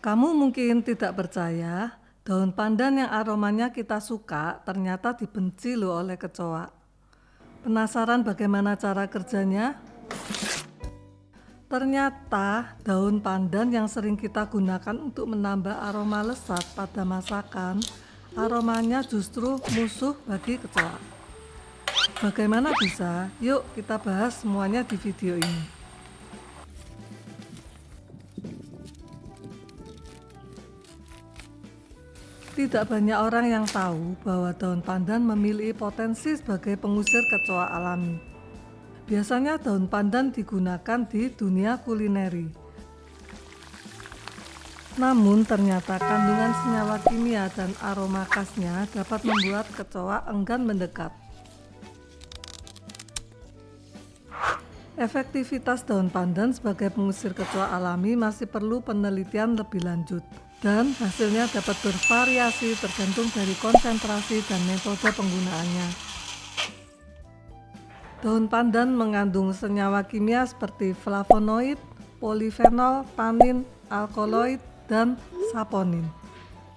Kamu mungkin tidak percaya, daun pandan yang aromanya kita suka ternyata dibenci loh oleh kecoa. Penasaran bagaimana cara kerjanya? Ternyata daun pandan yang sering kita gunakan untuk menambah aroma lezat pada masakan, aromanya justru musuh bagi kecoa. Bagaimana bisa? Yuk kita bahas semuanya di video ini. Tidak banyak orang yang tahu bahwa daun pandan memiliki potensi sebagai pengusir kecoa alami. Biasanya daun pandan digunakan di dunia kulineri. Namun ternyata kandungan senyawa kimia dan aroma khasnya dapat membuat kecoa enggan mendekat. Efektivitas daun pandan sebagai pengusir kecoa alami masih perlu penelitian lebih lanjut, dan hasilnya dapat bervariasi tergantung dari konsentrasi dan metode penggunaannya. Daun pandan mengandung senyawa kimia seperti flavonoid, polifenol, tanin, alkaloid, dan saponin.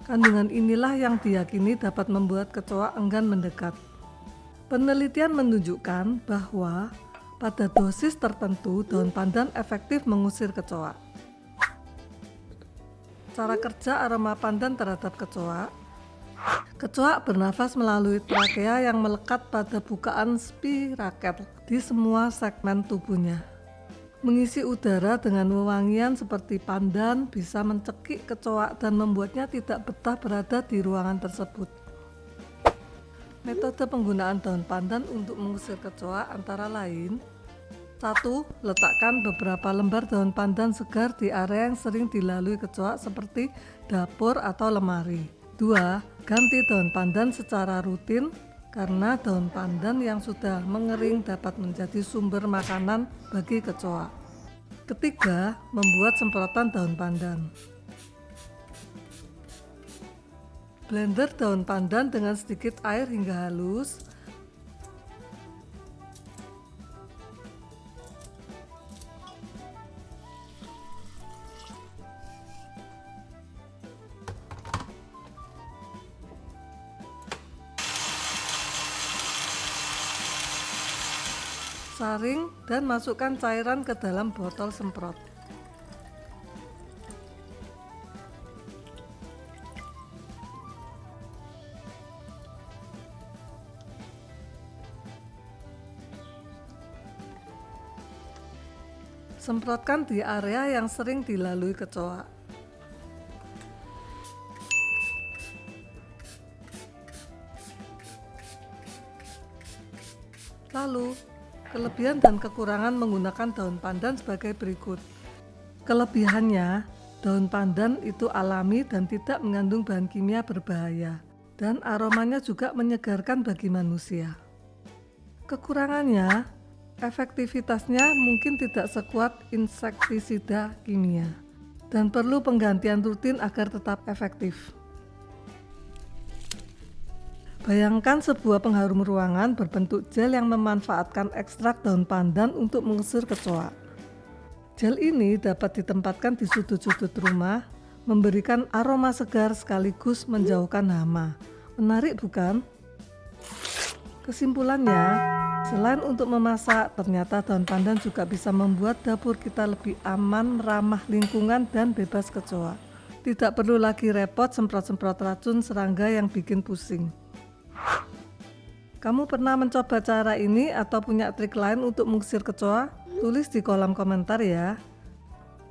Kandungan inilah yang diyakini dapat membuat kecoa enggan mendekat. Penelitian menunjukkan bahwa pada dosis tertentu daun pandan efektif mengusir kecoa. Cara kerja aroma pandan terhadap kecoa. Kecoa bernafas melalui trakea yang melekat pada bukaan spirakel di semua segmen tubuhnya. Mengisi udara dengan wewangian seperti pandan bisa mencekik kecoa dan membuatnya tidak betah berada di ruangan tersebut. Metode penggunaan daun pandan untuk mengusir kecoa antara lain: 1. Letakkan beberapa lembar daun pandan segar di area yang sering dilalui kecoa seperti dapur atau lemari. 2. Ganti daun pandan secara rutin karena daun pandan yang sudah mengering dapat menjadi sumber makanan bagi kecoa. 3. Membuat semprotan daun pandan. Blender daun pandan dengan sedikit air hingga halus. Saring dan masukkan cairan ke dalam botol semprot. Semprotkan di area yang sering dilalui kecoa. Lalu, kelebihan dan kekurangan menggunakan daun pandan sebagai berikut. Kelebihannya, daun pandan itu alami dan tidak mengandung bahan kimia berbahaya, dan aromanya juga menyegarkan bagi manusia. Kekurangannya, efektivitasnya mungkin tidak sekuat insektisida kimia, dan perlu penggantian rutin agar tetap efektif. Bayangkan sebuah pengharum ruangan berbentuk gel yang memanfaatkan ekstrak daun pandan untuk mengusir kecoa. Gel ini dapat ditempatkan di sudut-sudut rumah, memberikan aroma segar sekaligus menjauhkan hama. Menarik bukan? Kesimpulannya, selain untuk memasak, ternyata daun pandan juga bisa membuat dapur kita lebih aman, ramah lingkungan, dan bebas kecoa. Tidak perlu lagi repot semprot-semprot racun serangga yang bikin pusing. Kamu pernah mencoba cara ini atau punya trik lain untuk mengusir kecoa? Tulis di kolom komentar ya.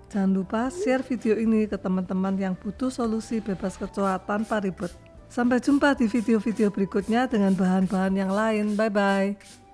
Jangan lupa share video ini ke teman-teman yang butuh solusi bebas kecoa tanpa ribet. Sampai jumpa di video-video berikutnya dengan bahan-bahan yang lain. Bye-bye.